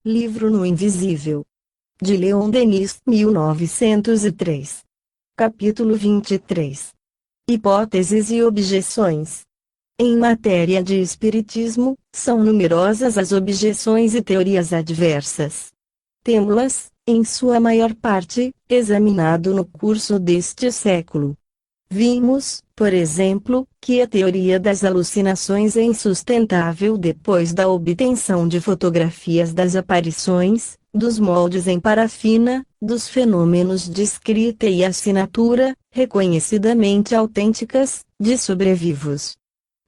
Livro no Invisível. De Leon Denis, 1903. Capítulo 23. Hipóteses e objeções. Em matéria de espiritismo, são numerosas as objeções e teorias adversas. Temo-las, em sua maior parte, examinado no curso deste século. Vimos, por exemplo, que a teoria das alucinações é insustentável depois da obtenção de fotografias das aparições, dos moldes em parafina, dos fenômenos de escrita e assinatura, reconhecidamente autênticas, de sobrevivos.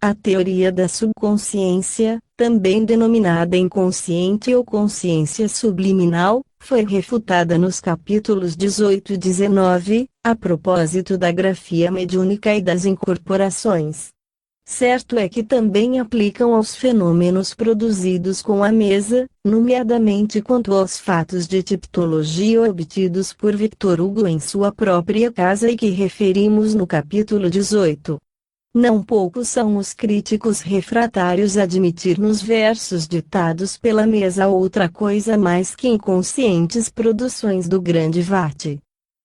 A teoria da subconsciência, também denominada inconsciente ou consciência subliminal, foi refutada nos capítulos 18 e 19, a propósito da grafia mediúnica e das incorporações. Certo é que também aplicam aos fenômenos produzidos com a mesa, nomeadamente quanto aos fatos de tipologia obtidos por Victor Hugo em sua própria casa e que referimos no capítulo 18. Não poucos são os críticos refratários a admitir nos versos ditados pela mesa outra coisa mais que inconscientes produções do grande Vate.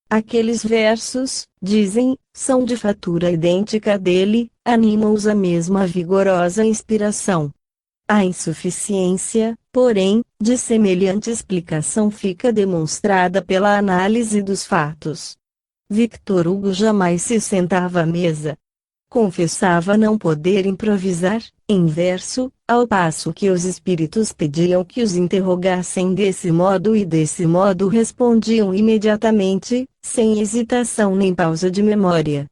Aqueles versos, dizem, são de fatura idêntica dele, animam-os a mesma vigorosa inspiração. A insuficiência, porém, de semelhante explicação fica demonstrada pela análise dos fatos. Victor Hugo jamais se sentava à mesa. Confessava não poder improvisar, em verso, ao passo que os espíritos pediam que os interrogassem desse modo e desse modo respondiam imediatamente, sem hesitação nem pausa de memória.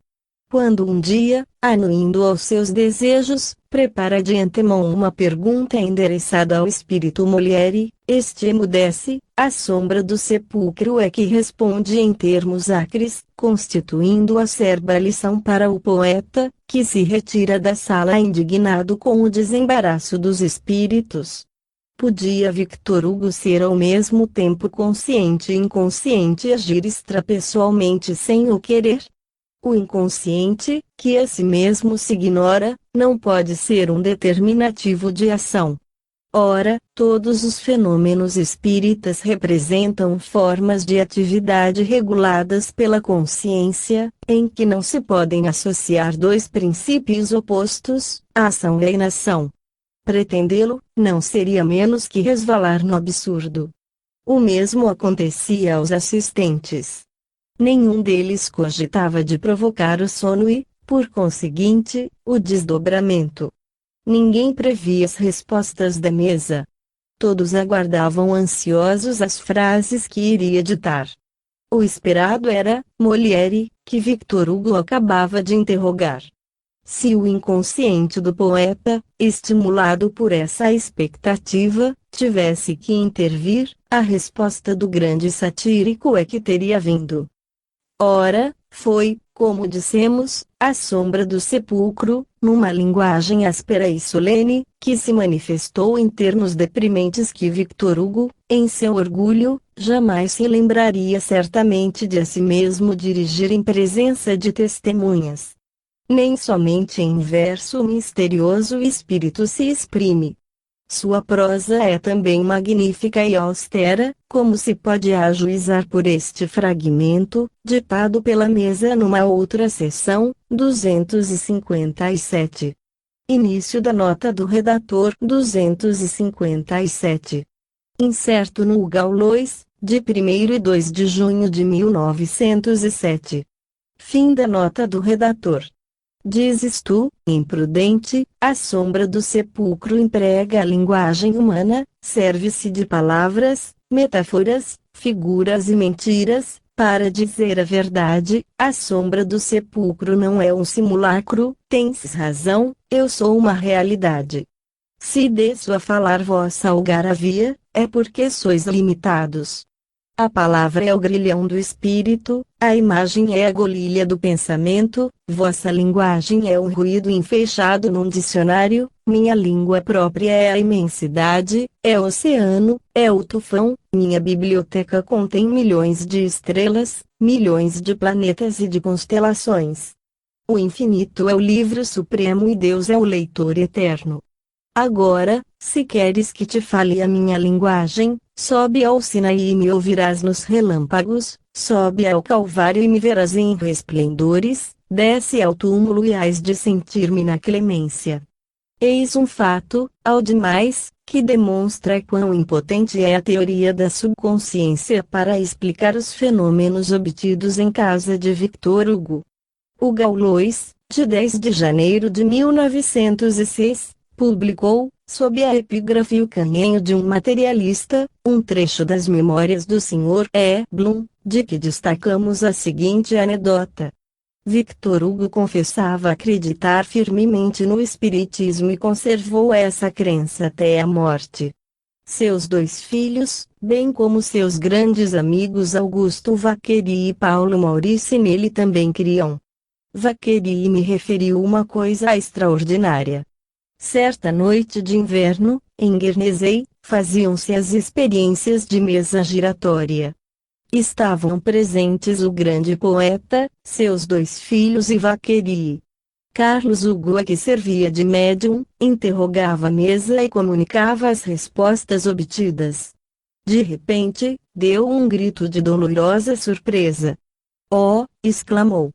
Quando um dia, anuindo aos seus desejos, prepara de antemão uma pergunta endereçada ao espírito Molière, este emudece, à sombra do sepulcro é que responde em termos acres, constituindo acerba lição para o poeta, que se retira da sala indignado com o desembaraço dos espíritos. Podia Victor Hugo ser ao mesmo tempo consciente e inconsciente e agir extrapessoalmente sem o querer? O inconsciente, que a si mesmo se ignora, não pode ser um determinativo de ação. Ora, todos os fenômenos espíritas representam formas de atividade reguladas pela consciência, em que não se podem associar dois princípios opostos, a ação e a inação. Pretendê-lo, não seria menos que resvalar no absurdo. O mesmo acontecia aos assistentes. Nenhum deles cogitava de provocar o sono e, por conseguinte, o desdobramento. Ninguém previa as respostas da mesa. Todos aguardavam ansiosos as frases que iria ditar. O esperado era Molière, que Victor Hugo acabava de interrogar. Se o inconsciente do poeta, estimulado por essa expectativa, tivesse que intervir, a resposta do grande satírico é que teria vindo. Ora, foi, como dissemos, a sombra do sepulcro, numa linguagem áspera e solene, que se manifestou em termos deprimentes que Victor Hugo, em seu orgulho, jamais se lembraria certamente de a si mesmo dirigir em presença de testemunhas. Nem somente em verso misterioso o espírito se exprime. Sua prosa é também magnífica e austera, como se pode ajuizar por este fragmento, ditado pela mesa numa outra sessão, 257. Início da nota do redator 257. Incerto no Gaulois, de 1º e 2 de junho de 1907. Fim da nota do redator. Dizes tu, imprudente, a sombra do sepulcro emprega a linguagem humana, serve-se de palavras, metáforas, figuras e mentiras, para dizer a verdade, a sombra do sepulcro não é um simulacro, tens razão, eu sou uma realidade. Se desço a falar vossa algaravia, é porque sois limitados. A palavra é o grilhão do espírito, a imagem é a golilha do pensamento, vossa linguagem é um ruído enfeixado num dicionário, minha língua própria é a imensidade, é o oceano, é o tufão, minha biblioteca contém milhões de estrelas, milhões de planetas e de constelações. O infinito é o livro supremo e Deus é o leitor eterno. Agora, se queres que te fale a minha linguagem, sobe ao Sinaí e me ouvirás nos relâmpagos, sobe ao Calvário e me verás em resplendores, desce ao túmulo e hás de sentir-me na clemência. Eis um fato, ao demais, que demonstra quão impotente é a teoria da subconsciência para explicar os fenômenos obtidos em casa de Victor Hugo. O Gaulois, de 10 de janeiro de 1906, publicou, sob a epígrafe O Canhenho de um Materialista, um trecho das Memórias do Sr. E. Bloom, de que destacamos a seguinte anedota. Victor Hugo confessava acreditar firmemente no espiritismo e conservou essa crença até a morte. Seus 2 filhos, bem como seus grandes amigos Augusto Vacqueri e Paulo Maurice nele também criam. Vacqueri me referiu uma coisa extraordinária. Certa noite de inverno, em Guernesey, faziam-se as experiências de mesa giratória. Estavam presentes o grande poeta, seus 2 filhos e Vacqueri. Carlos Hugo, a que servia de médium, interrogava a mesa e comunicava as respostas obtidas. De repente, deu um grito de dolorosa surpresa. Oh! Exclamou.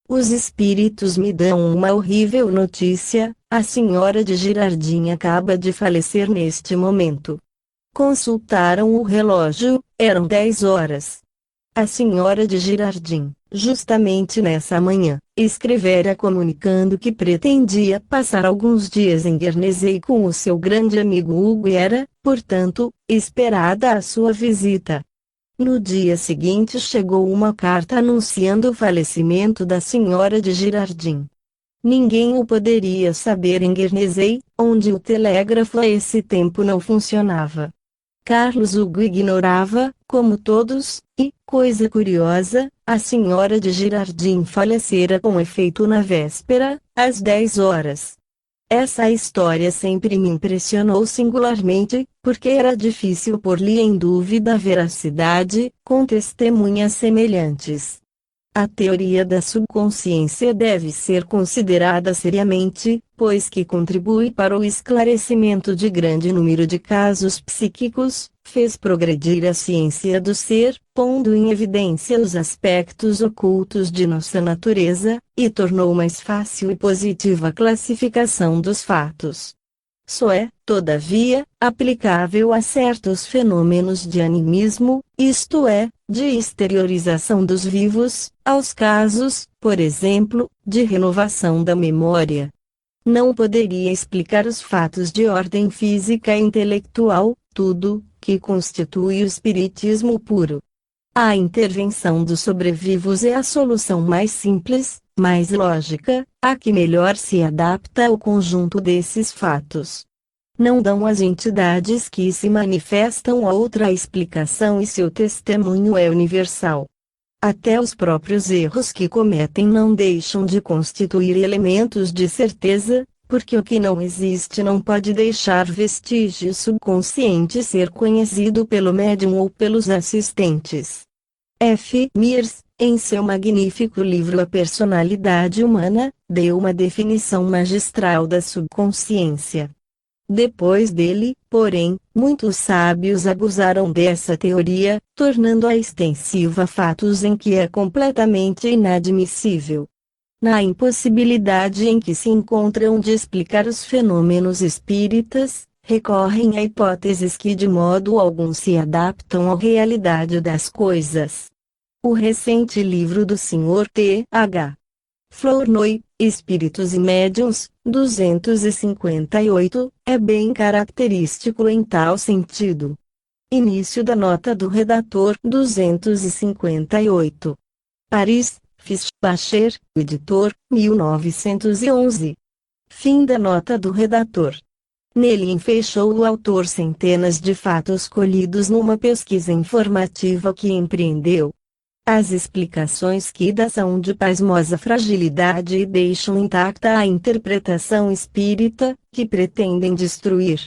Os espíritos me dão uma horrível notícia, a senhora de Girardin acaba de falecer neste momento. Consultaram o relógio, eram 10 horas. A senhora de Girardin, justamente nessa manhã, escrevera comunicando que pretendia passar alguns dias em Guernesey com o seu grande amigo Hugo e era, portanto, esperada a sua visita. No dia seguinte chegou uma carta anunciando o falecimento da senhora de Girardin. Ninguém o poderia saber em Guernesey, onde o telégrafo a esse tempo não funcionava. Carlos Hugo ignorava, como todos, e, coisa curiosa, a senhora de Girardin falecera com efeito na véspera, às 10 horas. Essa história sempre me impressionou singularmente, porque era difícil pôr-lhe em dúvida a veracidade, com testemunhas semelhantes. A teoria da subconsciência deve ser considerada seriamente, pois que contribui para o esclarecimento de grande número de casos psíquicos, fez progredir a ciência do ser, pondo em evidência os aspectos ocultos de nossa natureza, e tornou mais fácil e positiva a classificação dos fatos. Só é, todavia, aplicável a certos fenômenos de animismo, isto é, de exteriorização dos vivos, aos casos, por exemplo, de renovação da memória. Não poderia explicar os fatos de ordem física e intelectual, tudo, que constitui o espiritismo puro. A intervenção dos sobrevivos é a solução mais simples, mais lógica, a que melhor se adapta ao conjunto desses fatos. Não dão as entidades que se manifestam outra explicação e seu testemunho é universal. Até os próprios erros que cometem não deixam de constituir elementos de certeza, porque o que não existe não pode deixar vestígio subconsciente ser conhecido pelo médium ou pelos assistentes. F. Mears, em seu magnífico livro A Personalidade Humana, deu uma definição magistral da subconsciência. Depois dele, porém, muitos sábios abusaram dessa teoria, tornando-a extensiva a fatos em que é completamente inadmissível. Na impossibilidade em que se encontram de explicar os fenômenos espíritas, recorrem a hipóteses que de modo algum se adaptam à realidade das coisas. O recente livro do Sr. T. H. Flournoy, Espíritos e Médiuns, 258, é bem característico em tal sentido. Início da nota do redator 258. Paris, Fischbacher, editor, 1911. Fim da nota do redator. Nele enfeixou o autor centenas de fatos colhidos numa pesquisa informativa que empreendeu. As explicações que dá são de pasmosa fragilidade e deixam intacta a interpretação espírita, que pretendem destruir.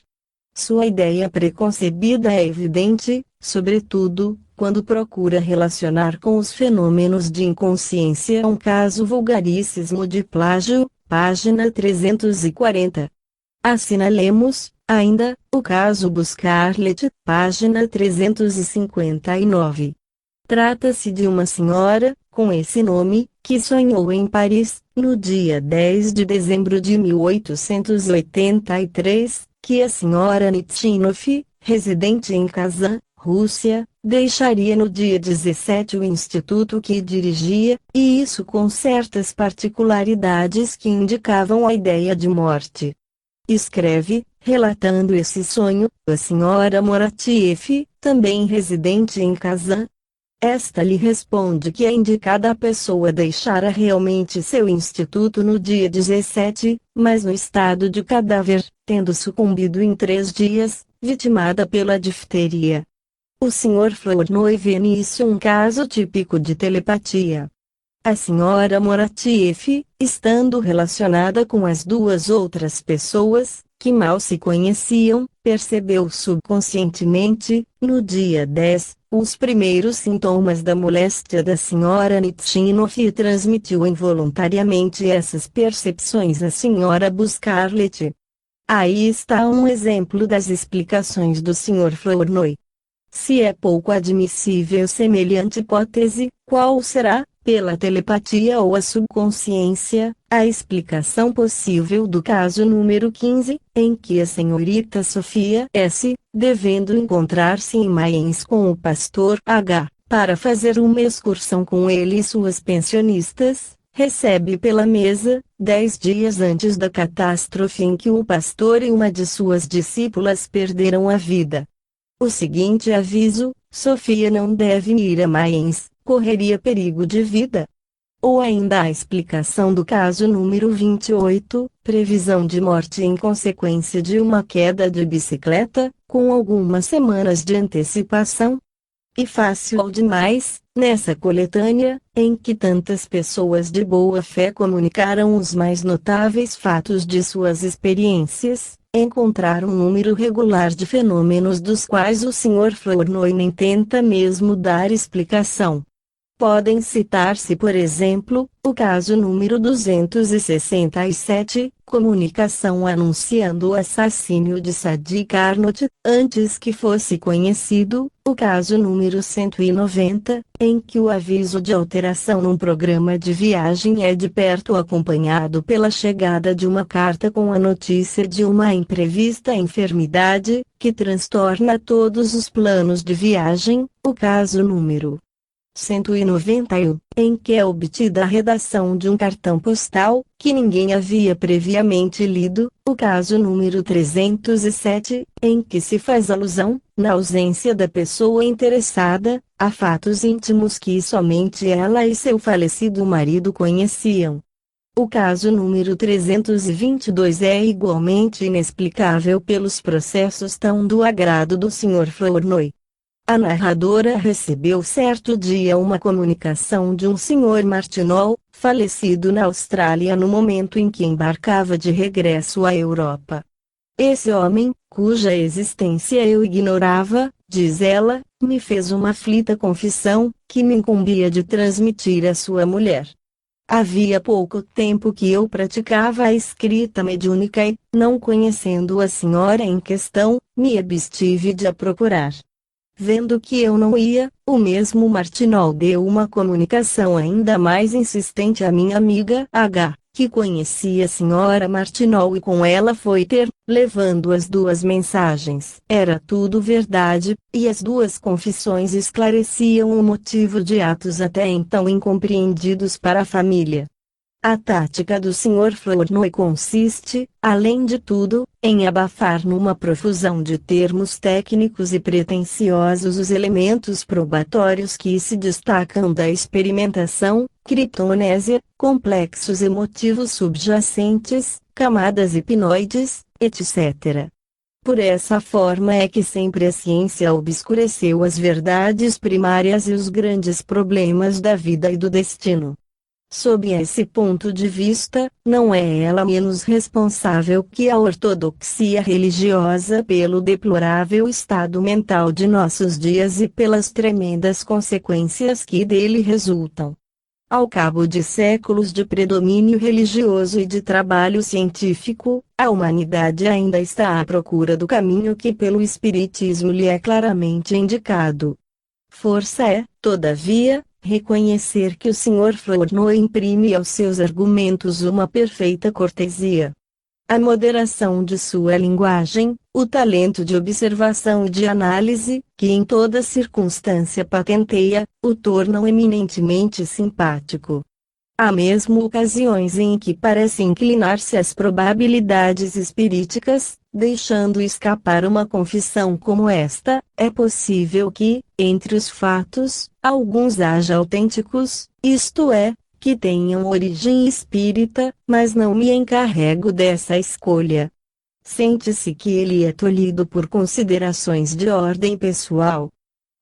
Sua ideia preconcebida é evidente, sobretudo, quando procura relacionar com os fenômenos de inconsciência um caso vulgaríssimo de plágio, página 340. Assinalemos, ainda, o caso Buscarlet, página 359. Trata-se de uma senhora, com esse nome, que sonhou em Paris, no dia 10 de dezembro de 1883, que a senhora Nitchinov, residente em Kazan, Rússia, deixaria no dia 17 o instituto que dirigia, e isso com certas particularidades que indicavam a ideia de morte. Escreve, relatando esse sonho, a senhora Moratiev, também residente em Kazan. Esta lhe responde que a indicada pessoa deixara realmente seu instituto no dia 17, mas no estado de cadáver, tendo sucumbido em 3 dias, vitimada pela difteria. O Sr. Flournoy vê nisso um caso típico de telepatia. A senhora Moratiev, estando relacionada com as 2 outras pessoas, que mal se conheciam, percebeu subconscientemente, no dia 10, os primeiros sintomas da moléstia da senhora Nitchinov e transmitiu involuntariamente essas percepções à senhora Buscarlet. Aí está um exemplo das explicações do Sr. Flournoy. Se é pouco admissível semelhante hipótese, qual será, pela telepatia ou a subconsciência, a explicação possível do caso número 15, em que a senhorita Sofia S., devendo encontrar-se em Mayens com o pastor H., para fazer uma excursão com ele e suas pensionistas, recebe pela mesa, 10 dias antes da catástrofe em que o pastor e uma de suas discípulas perderam a vida, o seguinte aviso: Sofia não deve ir a Mayens, correria perigo de vida. Ou ainda a explicação do caso número 28, previsão de morte em consequência de uma queda de bicicleta, com algumas semanas de antecipação. E fácil demais, nessa coletânea, em que tantas pessoas de boa fé comunicaram os mais notáveis fatos de suas experiências, encontrar um número regular de fenômenos dos quais o Sr. Flournoy nem tenta mesmo dar explicação. Podem citar-se, por exemplo, o caso número 267, comunicação anunciando o assassínio de Sadi Carnot, antes que fosse conhecido, o caso número 190, em que o aviso de alteração num programa de viagem é de perto acompanhado pela chegada de uma carta com a notícia de uma imprevista enfermidade, que transtorna todos os planos de viagem, o caso número 191, em que é obtida a redação de um cartão postal, que ninguém havia previamente lido, o caso número 307, em que se faz alusão, na ausência da pessoa interessada, a fatos íntimos que somente ela e seu falecido marido conheciam. O caso número 322 é igualmente inexplicável pelos processos tão do agrado do Sr. Flournoy. A narradora recebeu certo dia uma comunicação de um Sr. Martinol, falecido na Austrália no momento em que embarcava de regresso à Europa. Esse homem, cuja existência eu ignorava, diz ela, me fez uma aflita confissão, que me incumbia de transmitir à sua mulher. Havia pouco tempo que eu praticava a escrita mediúnica e, não conhecendo a senhora em questão, me abstive de a procurar. Vendo que eu não ia, o mesmo Martinol deu uma comunicação ainda mais insistente à minha amiga H., que conhecia a senhora Martinol e com ela foi ter, levando as 2 mensagens. Era tudo verdade, e as 2 confissões esclareciam o motivo de atos até então incompreendidos para a família. A tática do Sr. Flournoy consiste, além de tudo, em abafar numa profusão de termos técnicos e pretensiosos os elementos probatórios que se destacam da experimentação, criptonésia, complexos emotivos subjacentes, camadas hipnoides, etc. Por essa forma é que sempre a ciência obscureceu as verdades primárias e os grandes problemas da vida e do destino. Sob esse ponto de vista, não é ela menos responsável que a ortodoxia religiosa pelo deplorável estado mental de nossos dias e pelas tremendas consequências que dele resultam. Ao cabo de séculos de predomínio religioso e de trabalho científico, a humanidade ainda está à procura do caminho que pelo Espiritismo lhe é claramente indicado. Força é, todavia, reconhecer que o Sr. Flournoy imprime aos seus argumentos uma perfeita cortesia. A moderação de sua linguagem, o talento de observação e de análise, que em toda circunstância patenteia, o tornam eminentemente simpático. Há mesmo ocasiões em que parece inclinar-se às probabilidades espiríticas, deixando escapar uma confissão como esta: é possível que, entre os fatos, alguns haja autênticos, isto é, que tenham origem espírita, mas não me encarrego dessa escolha. Sente-se que ele é tolhido por considerações de ordem pessoal.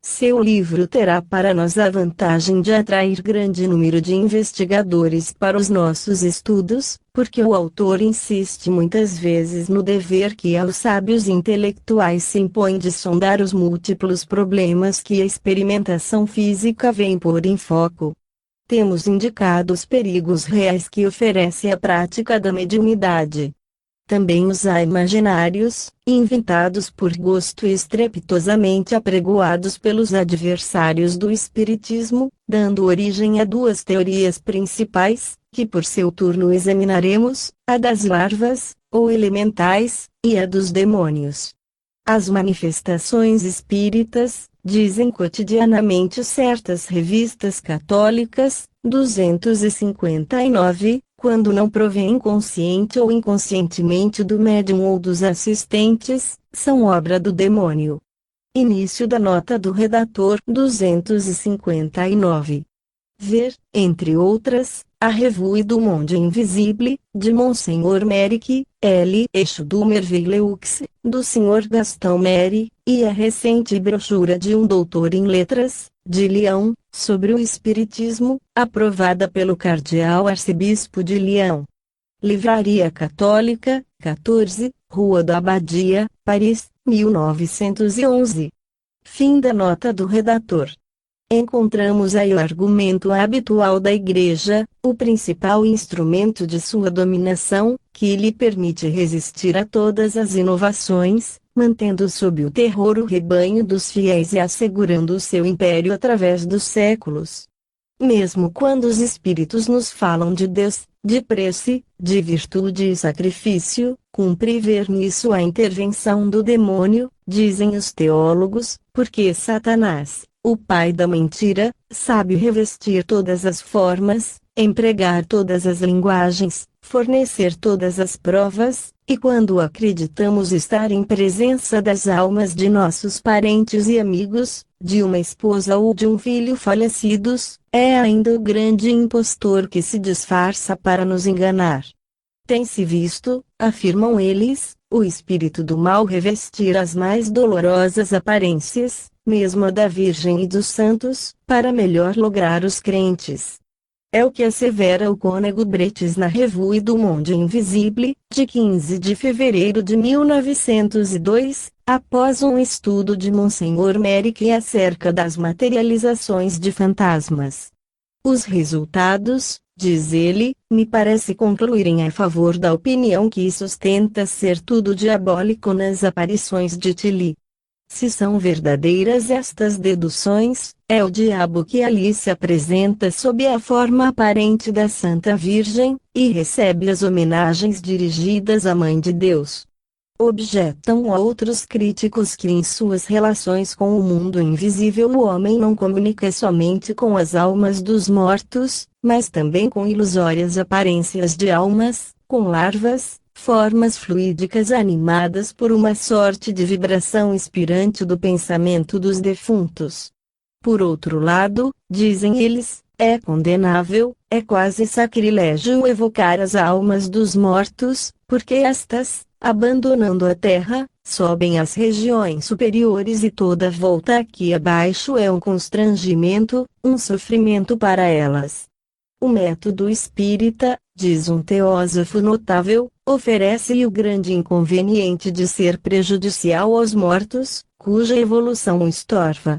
Seu livro terá para nós a vantagem de atrair grande número de investigadores para os nossos estudos, porque o autor insiste muitas vezes no dever que aos sábios intelectuais se impõe de sondar os múltiplos problemas que a experimentação física vem pôr em foco. Temos indicado os perigos reais que oferece a prática da mediunidade. Também os há imaginários, inventados por gosto e estrepitosamente apregoados pelos adversários do Espiritismo, dando origem a duas teorias principais, que por seu turno examinaremos, a das larvas, ou elementais, e a dos demônios. As manifestações espíritas, dizem cotidianamente certas revistas católicas, 259, quando não provém consciente ou inconscientemente do médium ou dos assistentes, são obra do demônio. Início da nota do redator 259. Ver, entre outras, a Revue du Monde Invisible, de Monseigneur Merrick, L. Eixo do Merveilleux, do Sr. Gaston Merry, e a recente brochura de um doutor em letras, de Lyon, sobre o Espiritismo, aprovada pelo Cardeal Arcebispo de Lyon. Livraria Católica, 14, Rua da Abadia, Paris, 1911. Fim da nota do redator. Encontramos aí o argumento habitual da Igreja, o principal instrumento de sua dominação, que lhe permite resistir a todas as inovações, mantendo sob o terror o rebanho dos fiéis e assegurando o seu império através dos séculos. Mesmo quando os espíritos nos falam de Deus, de prece, de virtude e sacrifício, cumpre ver nisso a intervenção do demônio, dizem os teólogos, porque Satanás, o pai da mentira, sabe revestir todas as formas, empregar todas as linguagens, fornecer todas as provas, e quando acreditamos estar em presença das almas de nossos parentes e amigos, de uma esposa ou de um filho falecidos, é ainda o grande impostor que se disfarça para nos enganar. Tem-se visto, afirmam eles, o espírito do mal revestir as mais dolorosas aparências, mesmo a da Virgem e dos santos, para melhor lograr os crentes. É o que assevera o cônego Bretes na Revue du Monde Invisible, de 15 de fevereiro de 1902, após um estudo de Monseigneur Merrick acerca das materializações de fantasmas. Os resultados, diz ele, me parece concluírem a favor da opinião que sustenta ser tudo diabólico nas aparições de Tilly. Se são verdadeiras estas deduções, é o diabo que ali se apresenta sob a forma aparente da Santa Virgem, e recebe as homenagens dirigidas à Mãe de Deus. Objetam outros críticos que em suas relações com o mundo invisível o homem não comunica somente com as almas dos mortos, mas também com ilusórias aparências de almas, com larvas, formas fluídicas animadas por uma sorte de vibração inspirante do pensamento dos defuntos. Por outro lado, dizem eles, é condenável, é quase sacrilégio evocar as almas dos mortos, porque estas, abandonando a terra, sobem às regiões superiores e toda volta aqui abaixo é um constrangimento, um sofrimento para elas. O método espírita, diz um teósofo notável, oferece-lhe o grande inconveniente de ser prejudicial aos mortos, cuja evolução o estorva.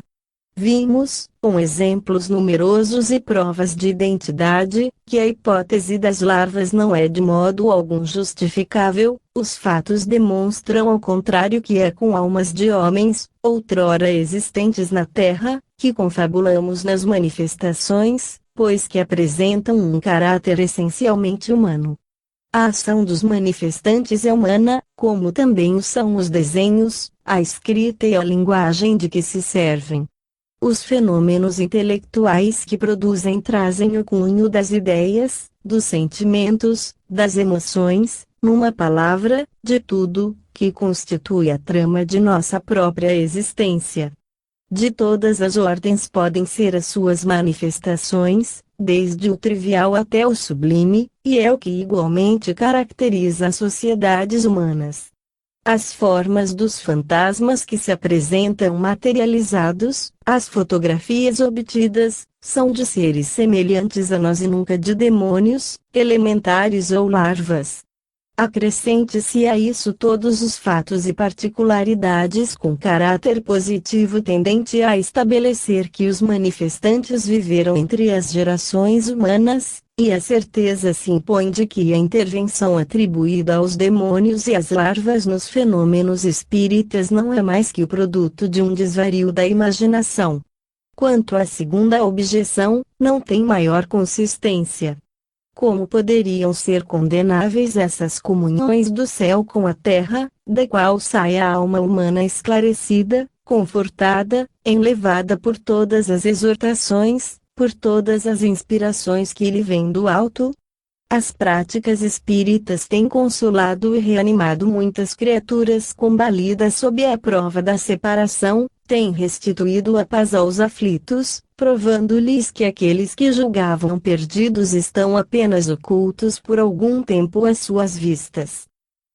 Vimos, com exemplos numerosos e provas de identidade, que a hipótese das larvas não é de modo algum justificável. Os fatos demonstram ao contrário que é com almas de homens, outrora existentes na Terra, que confabulamos nas manifestações, pois que apresentam um caráter essencialmente humano. A ação dos manifestantes é humana, como também o são os desenhos, a escrita e a linguagem de que se servem. Os fenômenos intelectuais que produzem trazem o cunho das ideias, dos sentimentos, das emoções, numa palavra, de tudo, que constitui a trama de nossa própria existência. De todas as ordens podem ser as suas manifestações, desde o trivial até o sublime, e é o que igualmente caracteriza as sociedades humanas. As formas dos fantasmas que se apresentam materializados, as fotografias obtidas, são de seres semelhantes a nós e nunca de demônios, elementares ou larvas. Acrescente-se a isso todos os fatos e particularidades com caráter positivo tendente a estabelecer que os manifestantes viveram entre as gerações humanas, e a certeza se impõe de que a intervenção atribuída aos demônios e às larvas nos fenômenos espíritas não é mais que o produto de um desvario da imaginação. Quanto à segunda objeção, não tem maior consistência. Como poderiam ser condenáveis essas comunhões do céu com a terra, da qual sai a alma humana esclarecida, confortada, enlevada por todas as exortações, por todas as inspirações que lhe vêm do alto? As práticas espíritas têm consolado e reanimado muitas criaturas combalidas sob a prova da separação, têm restituído a paz aos aflitos, provando-lhes que aqueles que julgavam perdidos estão apenas ocultos por algum tempo às suas vistas.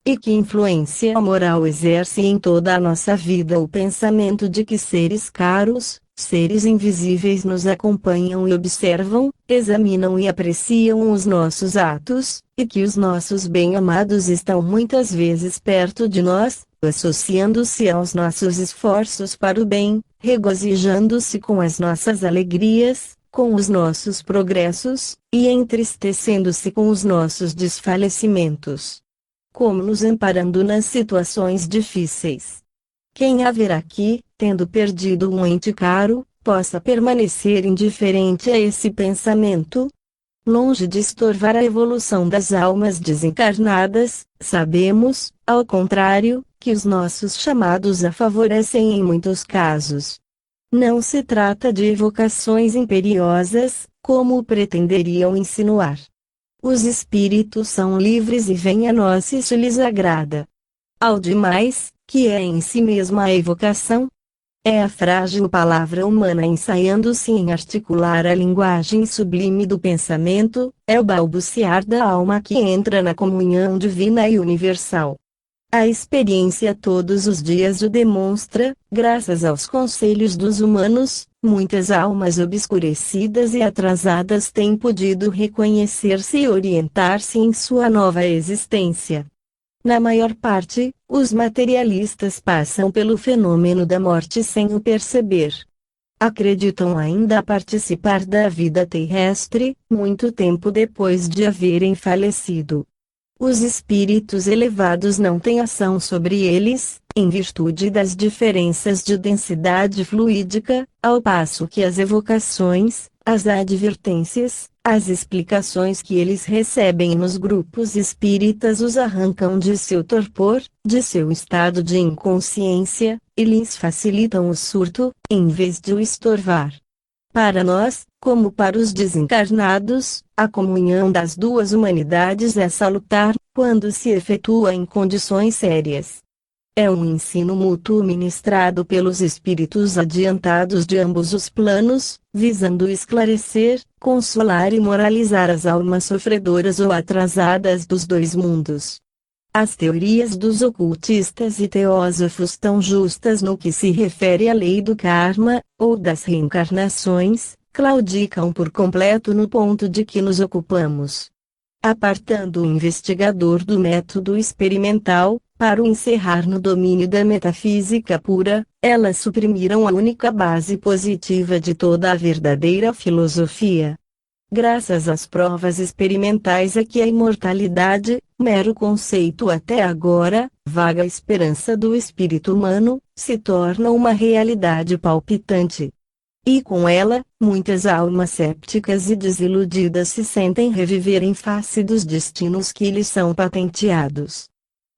E que influência moral exerce em toda a nossa vida o pensamento de que seres caros, seres invisíveis nos acompanham e observam, examinam e apreciam os nossos atos, e que os nossos bem-amados estão muitas vezes perto de nós, associando-se aos nossos esforços para o bem, regozijando-se com as nossas alegrias, com os nossos progressos, e entristecendo-se com os nossos desfalecimentos. Como nos amparando nas situações difíceis. Quem haverá que, tendo perdido um ente caro, possa permanecer indiferente a esse pensamento? Longe de estorvar a evolução das almas desencarnadas, sabemos, ao contrário, que os nossos chamados a favorecem em muitos casos. Não se trata de evocações imperiosas, como pretenderiam insinuar. Os espíritos são livres e vêm a nós se isso lhes agrada. Ao demais, que é em si mesma a evocação? É a frágil palavra humana ensaiando-se em articular a linguagem sublime do pensamento, é o balbuciar da alma que entra na comunhão divina e universal. A experiência todos os dias o demonstra, graças aos conselhos dos humanos, muitas almas obscurecidas e atrasadas têm podido reconhecer-se e orientar-se em sua nova existência. Na maior parte, os materialistas passam pelo fenômeno da morte sem o perceber. Acreditam ainda participar da vida terrestre, muito tempo depois de haverem falecido. Os espíritos elevados não têm ação sobre eles, em virtude das diferenças de densidade fluídica, ao passo que as evocações, as advertências, as explicações que eles recebem nos grupos espíritas os arrancam de seu torpor, de seu estado de inconsciência, e lhes facilitam o surto, em vez de o estorvar. Para nós, como para os desencarnados, a comunhão das duas humanidades é salutar, quando se efetua em condições sérias. É um ensino mútuo ministrado pelos espíritos adiantados de ambos os planos, visando esclarecer, consolar e moralizar as almas sofredoras ou atrasadas dos dois mundos. As teorias dos ocultistas e teósofos tão justas no que se refere à lei do karma, ou das reencarnações, claudicam por completo no ponto de que nos ocupamos. Apartando o investigador do método experimental, para o encerrar no domínio da metafísica pura, Elas suprimiram a única base positiva de toda a verdadeira filosofia. Graças às provas experimentais é que a imortalidade, mero conceito até agora, vaga esperança do espírito humano, se torna uma realidade palpitante. E com ela, muitas almas sépticas e desiludidas se sentem reviver em face dos destinos que lhes são patenteados.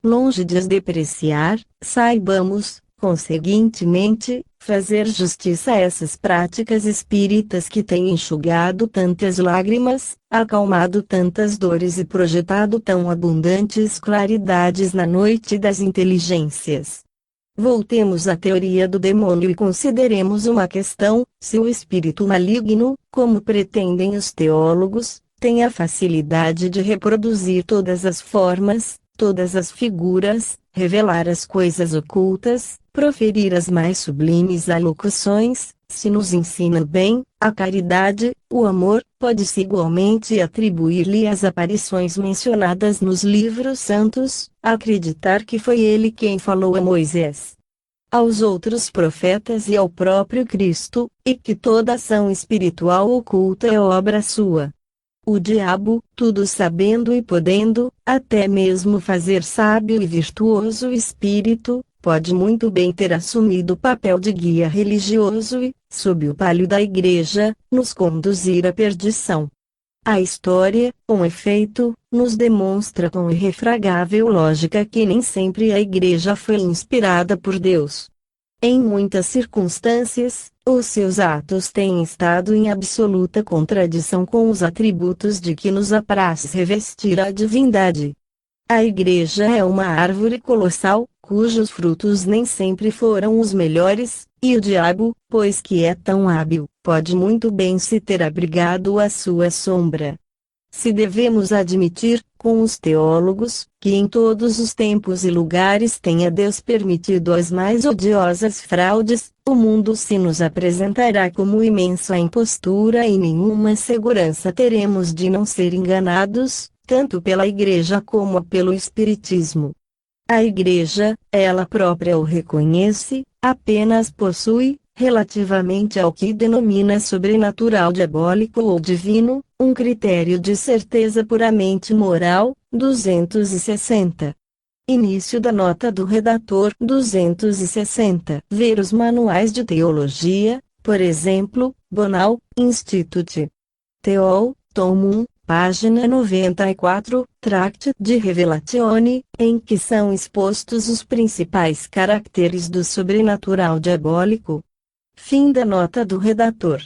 Longe de as depreciar, saibamos, conseguintemente, fazer justiça a essas práticas espíritas que têm enxugado tantas lágrimas, acalmado tantas dores e projetado tão abundantes claridades na noite das inteligências. Voltemos à teoria do demônio e consideremos uma questão: se o espírito maligno, como pretendem os teólogos, tem a facilidade de reproduzir todas as formas, todas as figuras, revelar as coisas ocultas, proferir as mais sublimes alocuções, se nos ensina bem, a caridade, o amor, pode-se igualmente atribuir-lhe as aparições mencionadas nos livros santos, acreditar que foi ele quem falou a Moisés, aos outros profetas e ao próprio Cristo, e que toda ação espiritual oculta é obra sua. O diabo, tudo sabendo e podendo, até mesmo fazer sábio e virtuoso espírito, pode muito bem ter assumido o papel de guia religioso e, sob o palio da Igreja, nos conduzir à perdição. A história, com efeito, nos demonstra com irrefragável lógica que nem sempre a Igreja foi inspirada por Deus. Em muitas circunstâncias, os seus atos têm estado em absoluta contradição com os atributos de que nos apraz revestir a divindade. A Igreja é uma árvore colossal, cujos frutos nem sempre foram os melhores, e o diabo, pois que é tão hábil, pode muito bem se ter abrigado à sua sombra. Se devemos admitir, com os teólogos, que em todos os tempos e lugares tenha Deus permitido as mais odiosas fraudes, o mundo se nos apresentará como imensa impostura e nenhuma segurança teremos de não ser enganados, tanto pela Igreja como pelo Espiritismo. A Igreja, ela própria o reconhece, apenas possui, relativamente ao que denomina sobrenatural, diabólico ou divino, um critério de certeza puramente moral. 260. Início da nota do redator. 260. Ver os manuais de teologia, por exemplo, Bonal, Institute. Teol, Tom 1, página 94, Tract de Revelatione, em que são expostos os principais caracteres do sobrenatural diabólico. Fim da nota do redator.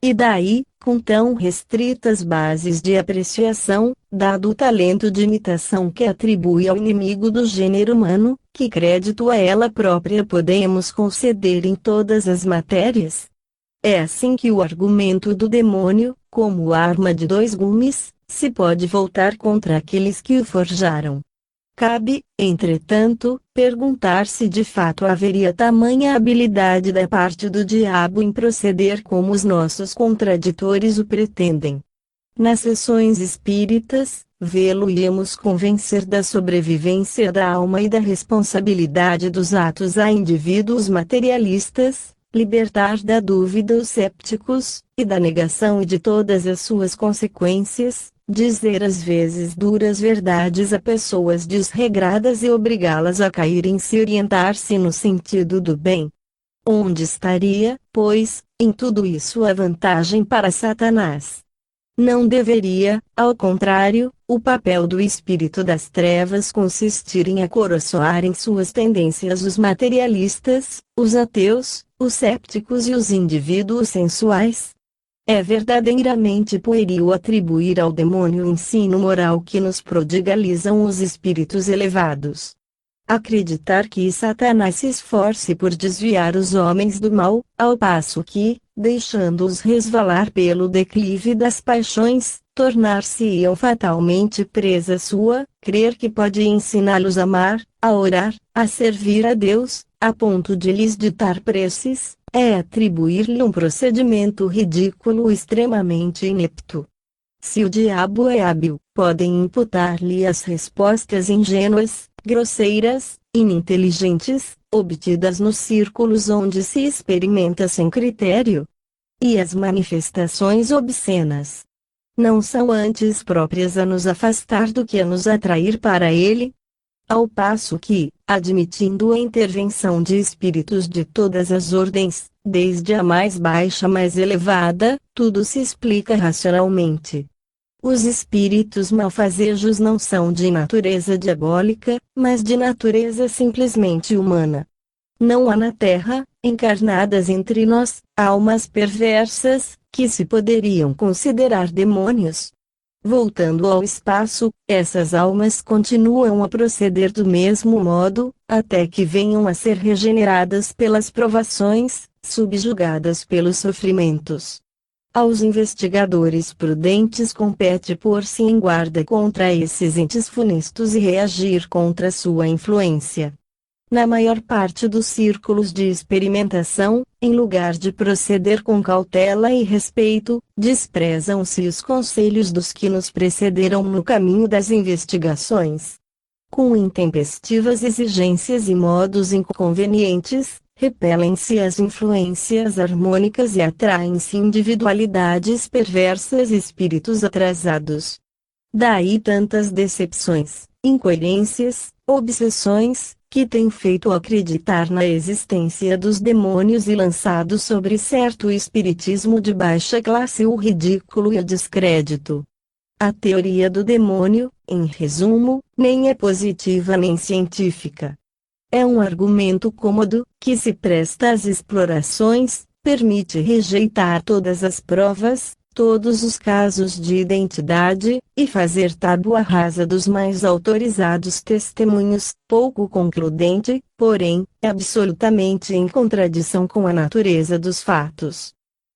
E daí, com tão restritas bases de apreciação, dado o talento de imitação que atribui ao inimigo do gênero humano, que crédito a ela própria podemos conceder em todas as matérias? É assim que o argumento do demônio, como arma de dois gumes, se pode voltar contra aqueles que o forjaram. Cabe, entretanto, perguntar se de fato haveria tamanha habilidade da parte do diabo em proceder como os nossos contraditores o pretendem. Nas sessões espíritas, vê-lo-íamos convencer da sobrevivência da alma e da responsabilidade dos atos a indivíduos materialistas, libertar da dúvida os sépticos, e da negação e de todas as suas consequências, dizer às vezes duras verdades a pessoas desregradas e obrigá-las a caírem-se e orientar-se no sentido do bem. Onde estaria, pois, em tudo isso a vantagem para Satanás? Não deveria, ao contrário, o papel do espírito das trevas consistir em acoroçoar em suas tendências os materialistas, os ateus, os sépticos e os indivíduos sensuais? É verdadeiramente pueril atribuir ao demônio o ensino moral que nos prodigalizam os espíritos elevados. Acreditar que Satanás se esforce por desviar os homens do mal, ao passo que, deixando-os resvalar pelo declive das paixões, tornar-se-iam fatalmente presa sua, crer que pode ensiná-los a amar, a orar, a servir a Deus, a ponto de lhes ditar preces, é atribuir-lhe um procedimento ridículo extremamente inepto. Se o diabo é hábil, podem imputar-lhe as respostas ingênuas, grosseiras, ininteligentes, obtidas nos círculos onde se experimenta sem critério. E as manifestações obscenas não são antes próprias a nos afastar do que a nos atrair para ele? Ao passo que, admitindo a intervenção de espíritos de todas as ordens, desde a mais baixa à mais elevada, tudo se explica racionalmente. Os espíritos malfazejos não são de natureza diabólica, mas de natureza simplesmente humana. Não há na Terra, encarnadas entre nós, almas perversas, que se poderiam considerar demônios. Voltando ao espaço, essas almas continuam a proceder do mesmo modo, até que venham a ser regeneradas pelas provações, subjugadas pelos sofrimentos. Aos investigadores prudentes compete pôr-se em guarda contra esses entes funestos e reagir contra sua influência. Na maior parte dos círculos de experimentação, em lugar de proceder com cautela e respeito, desprezam-se os conselhos dos que nos precederam no caminho das investigações. Com intempestivas exigências e modos inconvenientes, repelem-se as influências harmônicas e atraem-se individualidades perversas e espíritos atrasados. Daí tantas decepções, incoerências, obsessões, que têm feito acreditar na existência dos demônios e lançado sobre certo espiritismo de baixa classe o ridículo e o descrédito. A teoria do demônio, em resumo, nem é positiva nem científica. É um argumento cômodo, que se presta às explorações, permite rejeitar todas as provas, todos os casos de identidade, e fazer tábua rasa dos mais autorizados testemunhos, pouco concludente, porém, absolutamente em contradição com a natureza dos fatos.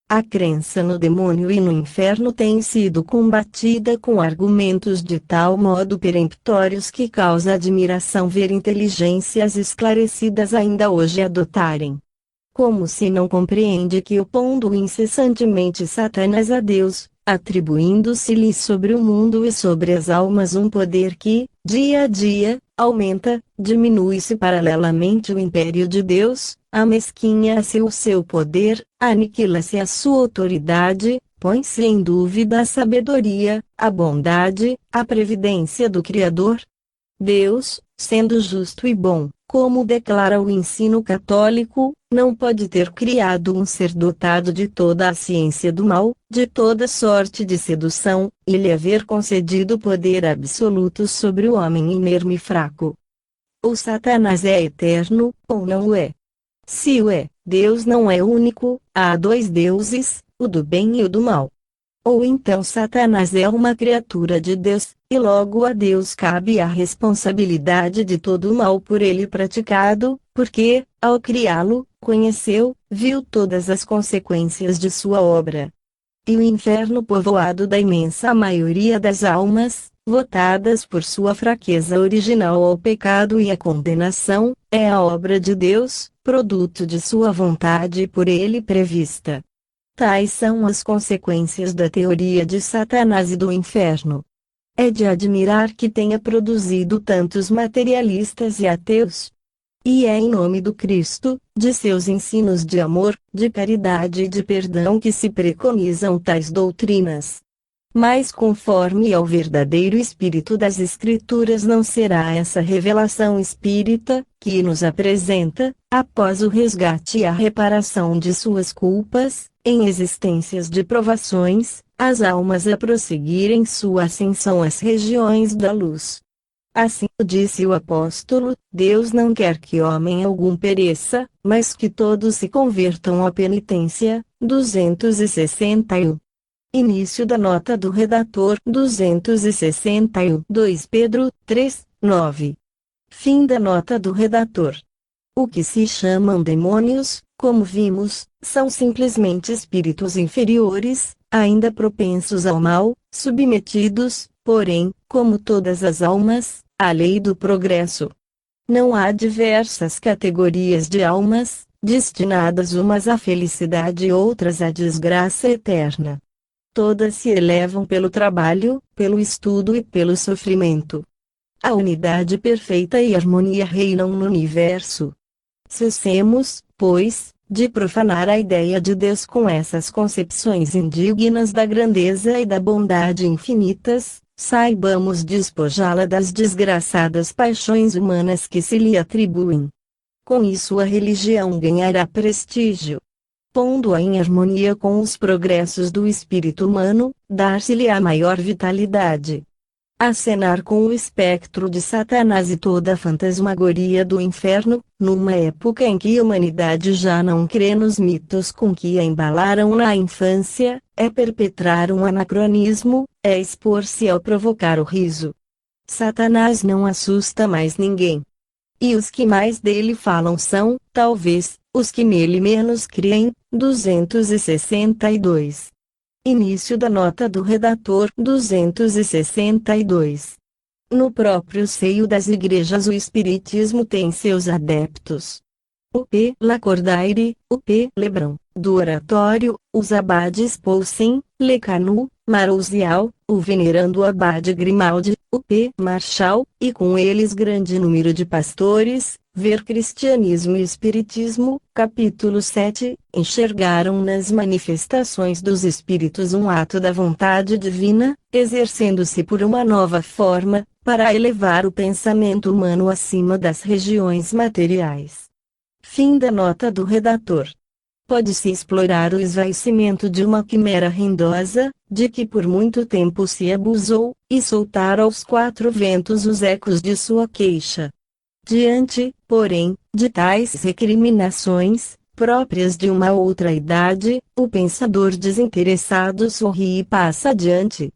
A crença no demônio e no inferno tem sido combatida com argumentos de tal modo peremptórios que causa admiração ver inteligências esclarecidas ainda hoje adotarem. Como se não compreende que opondo incessantemente Satanás a Deus, atribuindo-se-lhe sobre o mundo e sobre as almas um poder que, dia a dia, aumenta, diminui-se paralelamente o império de Deus, amesquinha-se o seu poder, aniquila-se a sua autoridade, põe-se em dúvida a sabedoria, a bondade, a previdência do Criador. Deus, sendo justo e bom, como declara o ensino católico, não pode ter criado um ser dotado de toda a ciência do mal, de toda sorte de sedução, e lhe haver concedido poder absoluto sobre o homem inerme e fraco. Ou Satanás é eterno, ou não o é. Se o é, Deus não é único, há dois deuses, o do bem e o do mal. Ou então Satanás é uma criatura de Deus, e logo a Deus cabe a responsabilidade de todo o mal por ele praticado, porque, ao criá-lo, conheceu, viu todas as consequências de sua obra. E o inferno povoado da imensa maioria das almas, votadas por sua fraqueza original ao pecado e à condenação, é a obra de Deus, produto de sua vontade por ele prevista. Tais são as consequências da teoria de Satanás e do inferno. É de admirar que tenha produzido tantos materialistas e ateus. E é em nome do Cristo, de seus ensinos de amor, de caridade e de perdão que se preconizam tais doutrinas. Mas conforme ao verdadeiro espírito das Escrituras não será essa revelação espírita, que nos apresenta, após o resgate e a reparação de suas culpas, em existências de provações, as almas a prosseguirem sua ascensão às regiões da luz. Assim disse o apóstolo, Deus não quer que homem algum pereça, mas que todos se convertam à penitência. 261. Início da nota do redator 261. 2 Pedro 3, 9. Fim da nota do redator. O que se chamam demônios, como vimos, são simplesmente espíritos inferiores, ainda propensos ao mal, submetidos, porém, como todas as almas, à lei do progresso. Não há diversas categorias de almas, destinadas umas à felicidade e outras à desgraça eterna. Todas se elevam pelo trabalho, pelo estudo e pelo sofrimento. A unidade perfeita e harmonia reinam no universo. Cessemos, pois, de profanar a ideia de Deus com essas concepções indignas da grandeza e da bondade infinitas, saibamos despojá-la das desgraçadas paixões humanas que se lhe atribuem. Com isso a religião ganhará prestígio. Pondo-a em harmonia com os progressos do espírito humano, dar-se-lhe-á maior vitalidade. Acenar com o espectro de Satanás e toda a fantasmagoria do inferno, numa época em que a humanidade já não crê nos mitos com que a embalaram na infância, é perpetrar um anacronismo, é expor-se ao provocar o riso. Satanás não assusta mais ninguém. E os que mais dele falam são, talvez, os que nele menos creem. 262. Início da nota do redator 262. No próprio seio das igrejas o espiritismo tem seus adeptos. O P. Lacordaire, o P. Lebrão, do Oratório, os abades Poulsen, Lecanu, Marouzial, o venerando abade Grimaldi, o P. Marchal, e com eles grande número de pastores. Ver Cristianismo e Espiritismo, capítulo 7, enxergaram nas manifestações dos Espíritos um ato da vontade divina, exercendo-se por uma nova forma, para elevar o pensamento humano acima das regiões materiais. Fim da nota do redator. Pode-se explorar o esvaecimento de uma quimera rendosa, de que por muito tempo se abusou, e soltar aos quatro ventos os ecos de sua queixa. Diante, porém, de tais recriminações, próprias de uma outra idade, o pensador desinteressado sorri e passa adiante.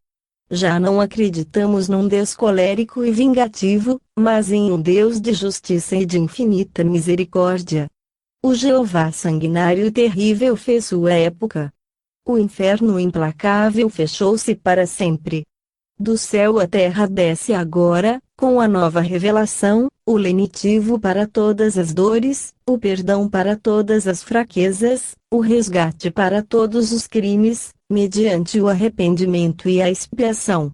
Já não acreditamos num Deus colérico e vingativo, mas em um Deus de justiça e de infinita misericórdia. O Jeová sanguinário e terrível fez sua época. O inferno implacável fechou-se para sempre. Do céu a terra desce agora, com a nova revelação, o lenitivo para todas as dores, o perdão para todas as fraquezas, o resgate para todos os crimes, mediante o arrependimento e a expiação.